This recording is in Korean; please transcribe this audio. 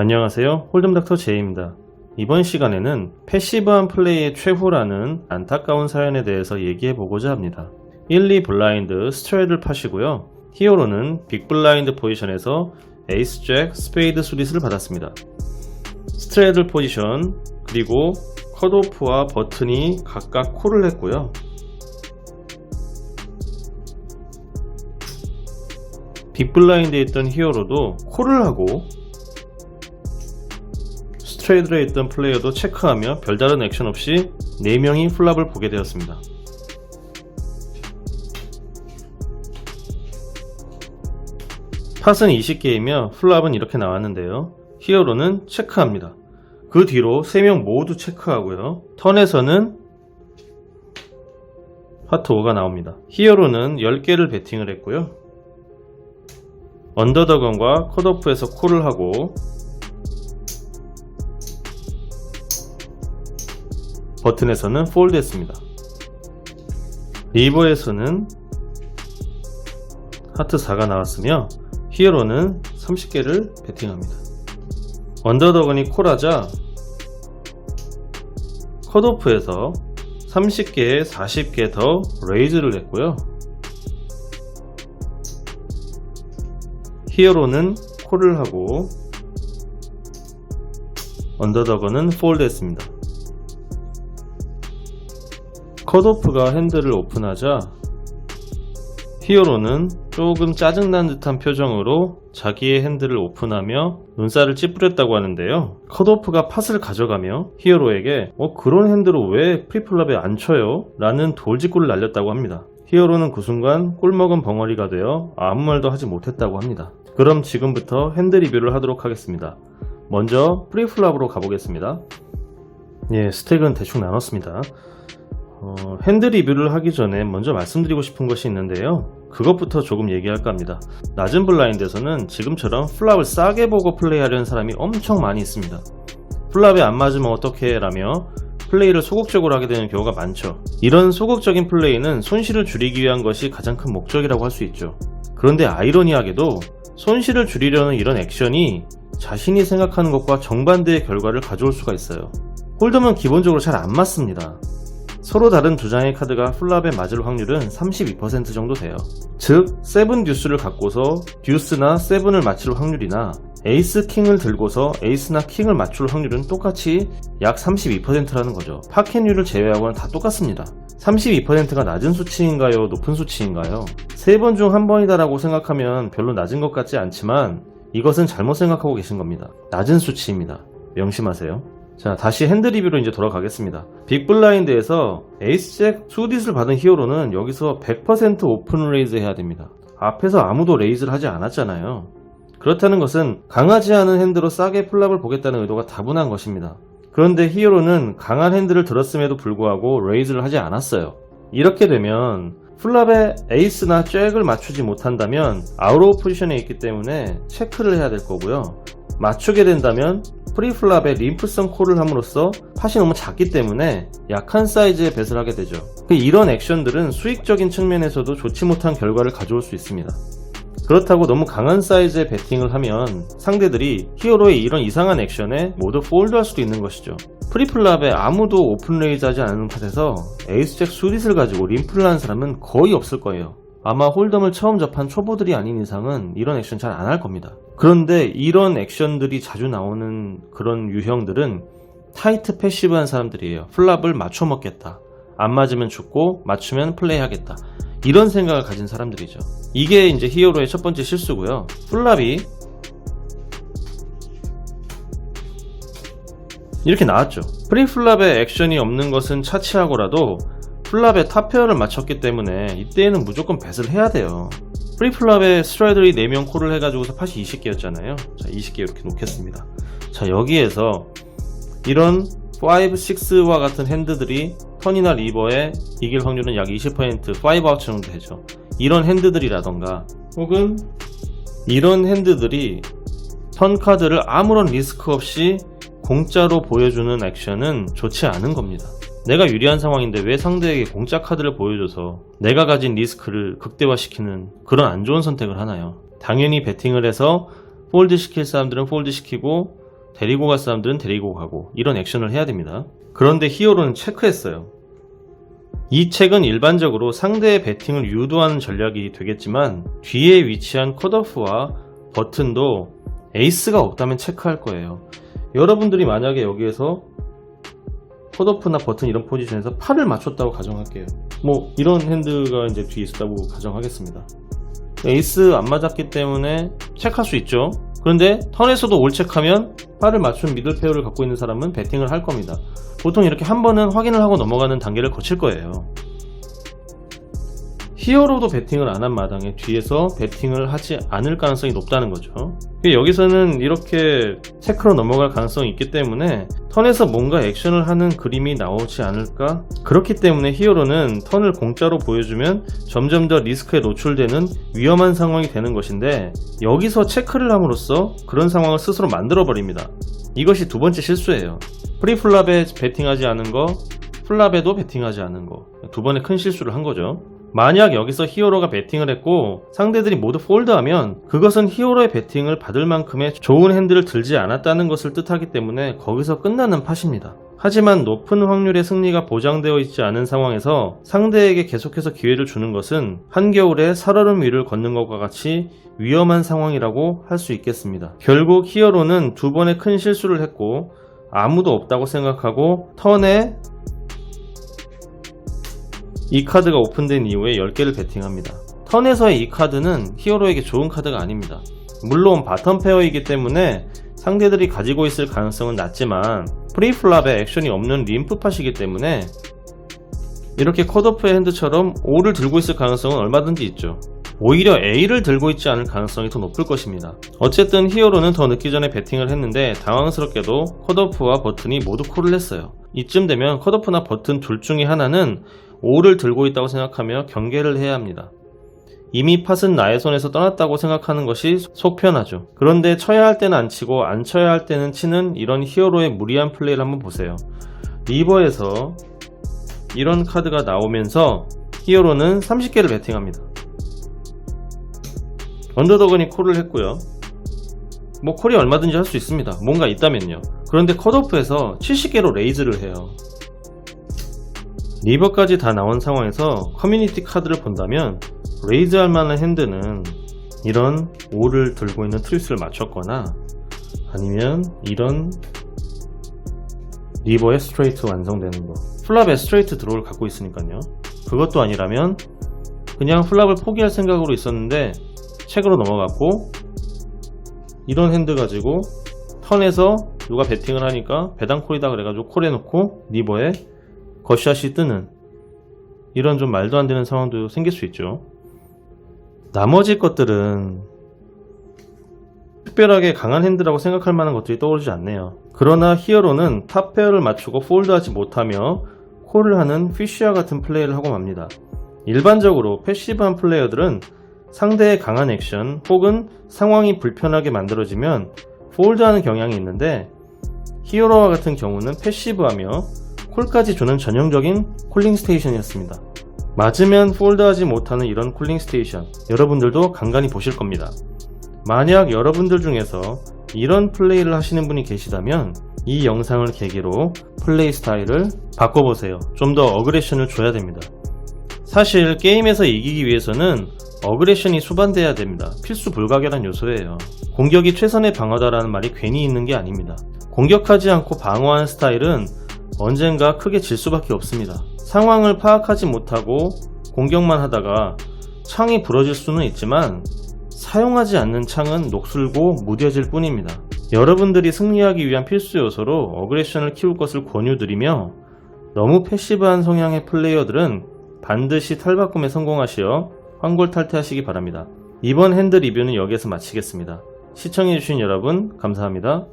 안녕하세요, 홀덤닥터 제이입니다. 이번 시간에는 패시브한 플레이의 최후라는 안타까운 사연에 대해서 얘기해보고자 합니다. 1, 2 블라인드 스트레이드를 파시고요. 히어로는 빅 블라인드 포지션에서 에이스 잭 스페이드 수릿을 받았습니다. 스트레이드 포지션 그리고 컷오프와 버튼이 각각 콜을 했고요. 빅 블라인드에 있던 히어로도 콜을 하고 스트레이드에 있던 플레이어도 체크하며 별다른 액션 없이 4명이 플랍을 보게 되었습니다. 팟은 20개이며 플랍은 이렇게 나왔는데요. 히어로는 체크합니다. 그 뒤로 3명 모두 체크하고요. 턴에서는 하트 5가 나옵니다. 히어로는 10개를 베팅을 했고요. 언더더건과 컷오프에서 콜을 하고 버튼에서는 폴드 했습니다. 리버에서는 하트 4가 나왔으며 히어로는 30개를 베팅합니다. 언더더건이 콜하자 컷오프에서 30개에 40개 더 레이즈를 했고요. 히어로는 콜을 하고 언더더건은 폴드 했습니다. 컷오프가 핸들을 오픈하자 히어로는 조금 짜증난 듯한 표정으로 자기의 핸들을 오픈하며 눈살을 찌푸렸다고 하는데요. 컷오프가 팟을 가져가며 히어로에게 그런 핸들을 왜 프리플랍에 안 쳐요? 라는 돌직구를 날렸다고 합니다. 히어로는 그 순간 꿀먹은 벙어리가 되어 아무 말도 하지 못했다고 합니다. 그럼 지금부터 핸드 리뷰를 하도록 하겠습니다. 먼저 프리플랍으로 가보겠습니다. 스택은 대충 나눴습니다. 핸드 리뷰를 하기 전에 먼저 말씀드리고 싶은 것이 있는데요. 그것부터 조금 얘기할까 합니다. 낮은 블라인드에서는 지금처럼 플랍을 싸게 보고 플레이하려는 사람이 엄청 많이 있습니다. 플랍에 안 맞으면 어떡해 라며 플레이를 소극적으로 하게 되는 경우가 많죠. 이런 소극적인 플레이는 손실을 줄이기 위한 것이 가장 큰 목적이라고 할 수 있죠. 그런데 아이러니하게도 손실을 줄이려는 이런 액션이 자신이 생각하는 것과 정반대의 결과를 가져올 수가 있어요. 홀덤은 기본적으로 잘 안 맞습니다. 서로 다른 두 장의 카드가 플랍에 맞을 확률은 32% 정도 돼요. 즉, 세븐 듀스를 갖고서 듀스나 세븐을 맞출 확률이나 에이스 킹을 들고서 에이스나 킹을 맞출 확률은 똑같이 약 32%라는 거죠. 팟캔류를 제외하고는 다 똑같습니다. 32%가 낮은 수치인가요? 높은 수치인가요? 3번 중 1번이다 라고 생각하면 별로 낮은 것 같지 않지만 이것은 잘못 생각하고 계신 겁니다. 낮은 수치입니다. 명심하세요. 자, 다시 핸드 리뷰로 이제 돌아가겠습니다. 빅 블라인드에서 에이스 잭 수딧을 받은 히어로는 여기서 100% 오픈 레이즈 해야 됩니다. 앞에서 아무도 레이즈를 하지 않았잖아요. 그렇다는 것은 강하지 않은 핸드로 싸게 플랍을 보겠다는 의도가 다분한 것입니다. 그런데 히어로는 강한 핸드를 들었음에도 불구하고 레이즈를 하지 않았어요. 이렇게 되면 플랍에 에이스나 잭을 맞추지 못한다면 아웃 오브 포지션에 있기 때문에 체크를 해야 될 거고요. 맞추게 된다면 프리플랍에 림프성 콜을 함으로써 팟이 너무 작기 때문에 약한 사이즈의 벳을 하게 되죠. 이런 액션들은 수익적인 측면에서도 좋지 못한 결과를 가져올 수 있습니다. 그렇다고 너무 강한 사이즈의 베팅을 하면 상대들이 히어로의 이런 이상한 액션에 모두 폴드할 수도 있는 것이죠. 프리플랍에 아무도 오픈 레이즈 하지 않은 팟에서 에이스 잭 수릿을 가지고 림프를 하는 사람은 거의 없을 거예요. 아마 홀덤을 처음 접한 초보들이 아닌 이상은 이런 액션 잘 안 할 겁니다. 그런데 이런 액션들이 자주 나오는 그런 유형들은 타이트 패시브한 사람들이에요. 플랍을 맞춰 먹겠다. 안 맞으면 죽고 맞추면 플레이하겠다. 이런 생각을 가진 사람들이죠. 이게 이제 히어로의 첫 번째 실수고요. 플랍이 이렇게 나왔죠. 프리플랍에 액션이 없는 것은 차치하고라도 플랍에 탑페어를 맞췄기 때문에 이때에는 무조건 뱃을 해야 돼요. 프리플랍에 스트라이더리 4명 콜을 해가지고서 팟이 20개였잖아요. 자, 20개 이렇게 놓겠습니다. 자, 여기에서 이런 5, 6와 같은 핸드들이 턴이나 리버에 이길 확률은 약 20%, 5아웃 정도 되죠. 이런 핸드들이라던가 혹은 이런 핸드들이 턴 카드를 아무런 리스크 없이 공짜로 보여주는 액션은 좋지 않은 겁니다. 내가 유리한 상황인데 왜 상대에게 공짜 카드를 보여줘서 내가 가진 리스크를 극대화시키는 그런 안 좋은 선택을 하나요? 당연히 베팅을 해서 폴드 시킬 사람들은 폴드 시키고 데리고 갈 사람들은 데리고 가고 이런 액션을 해야 됩니다. 그런데 히어로는 체크했어요. 이 책은 일반적으로 상대의 배팅을 유도하는 전략이 되겠지만 뒤에 위치한 컷오프와 버튼도 에이스가 없다면 체크할 거예요. 여러분들이 만약에 여기에서 컷오프나 버튼 이런 포지션에서 8을 맞췄다고 가정할게요. 뭐 이런 핸드가 이제 뒤에 있었다고 가정하겠습니다. 에이스 안 맞았기 때문에 체크할 수 있죠. 그런데 턴에서도 올 체크하면 8을 맞춘 미들 페어를 갖고 있는 사람은 배팅을 할 겁니다. 보통 이렇게 한 번은 확인을 하고 넘어가는 단계를 거칠 거예요. 히어로도 배팅을 안 한 마당에 뒤에서 배팅을 하지 않을 가능성이 높다는 거죠. 여기서는 이렇게 체크로 넘어갈 가능성이 있기 때문에 턴에서 뭔가 액션을 하는 그림이 나오지 않을까? 그렇기 때문에 히어로는 턴을 공짜로 보여주면 점점 더 리스크에 노출되는 위험한 상황이 되는 것인데 여기서 체크를 함으로써 그런 상황을 스스로 만들어 버립니다. 이것이 두 번째 실수예요. 프리플랍에 배팅하지 않은 거, 플랍에도 배팅하지 않은 거, 두 번의 큰 실수를 한 거죠. 만약 여기서 히어로가 배팅을 했고 상대들이 모두 폴드하면 그것은 히어로의 배팅을 받을 만큼의 좋은 핸들을 들지 않았다는 것을 뜻하기 때문에 거기서 끝나는 팟입니다. 하지만 높은 확률의 승리가 보장되어 있지 않은 상황에서 상대에게 계속해서 기회를 주는 것은 한겨울에 살얼음 위를 걷는 것과 같이 위험한 상황이라고 할 수 있겠습니다. 결국 히어로는 두 번의 큰 실수를 했고 아무도 없다고 생각하고 턴에 이 카드가 오픈된 이후에 10개를 배팅합니다. 턴에서의 이 카드는 히어로에게 좋은 카드가 아닙니다. 물론 바텀 페어이기 때문에 상대들이 가지고 있을 가능성은 낮지만 프리플랍에 액션이 없는 림프팟이기 때문에 이렇게 컷오프의 핸드처럼 O를 들고 있을 가능성은 얼마든지 있죠. 오히려 A를 들고 있지 않을 가능성이 더 높을 것입니다. 어쨌든 히어로는 더 늦기 전에 배팅을 했는데 당황스럽게도 컷오프와 버튼이 모두 콜을 했어요. 이쯤 되면 컷오프나 버튼 둘 중에 하나는 5를 들고 있다고 생각하며 경계를 해야 합니다. 이미 팟은 나의 손에서 떠났다고 생각하는 것이 속 편하죠. 그런데 쳐야 할 때는 안 치고 안 쳐야 할 때는 치는 이런 히어로의 무리한 플레이를 한번 보세요. 리버에서 이런 카드가 나오면서 히어로는 30개를 배팅합니다. 언더더건이 콜을 했고요. 뭐 콜이 얼마든지 할 수 있습니다. 뭔가 있다면요. 그런데 컷오프에서 70개로 레이즈를 해요. 리버까지 다 나온 상황에서 커뮤니티 카드를 본다면 레이즈 할 만한 핸드는 이런 5를 들고 있는 트리스를 맞췄거나 아니면 이런 리버의 스트레이트 완성되는 거, 플랍의 스트레이트 드로우를 갖고 있으니까요. 그것도 아니라면 그냥 플랍을 포기할 생각으로 있었는데 책으로 넘어갔고 이런 핸드 가지고 턴에서 누가 배팅을 하니까 배당콜이다 그래가지고 콜해놓고 리버에 겉샷이 뜨는 이런 좀 말도 안 되는 상황도 생길 수 있죠. 나머지 것들은 특별하게 강한 핸드라고 생각할 만한 것들이 떠오르지 않네요. 그러나 히어로는 탑 페어를 맞추고 폴드하지 못하며 콜을 하는 피쉬와 같은 플레이를 하고 맙니다. 일반적으로 패시브한 플레이어들은 상대의 강한 액션 혹은 상황이 불편하게 만들어지면 폴드하는 경향이 있는데 히어로와 같은 경우는 패시브하며 콜까지 주는 전형적인 콜링 스테이션이었습니다. 맞으면 폴드하지 못하는 이런 콜링 스테이션 여러분들도 간간히 보실 겁니다. 만약 여러분들 중에서 이런 플레이를 하시는 분이 계시다면 이 영상을 계기로 플레이 스타일을 바꿔보세요. 좀 더 어그레션을 줘야 됩니다. 사실 게임에서 이기기 위해서는 어그레션이 수반돼야 됩니다. 필수 불가결한 요소예요. 공격이 최선의 방어다라는 말이 괜히 있는 게 아닙니다. 공격하지 않고 방어하는 스타일은 언젠가 크게 질 수밖에 없습니다. 상황을 파악하지 못하고 공격만 하다가 창이 부러질 수는 있지만 사용하지 않는 창은 녹슬고 무뎌질 뿐입니다. 여러분들이 승리하기 위한 필수 요소로 어그레션을 키울 것을 권유드리며 너무 패시브한 성향의 플레이어들은 반드시 탈바꿈에 성공하시어 황골탈퇴하시기 바랍니다. 이번 핸드 리뷰는 여기에서 마치겠습니다. 시청해주신 여러분 감사합니다.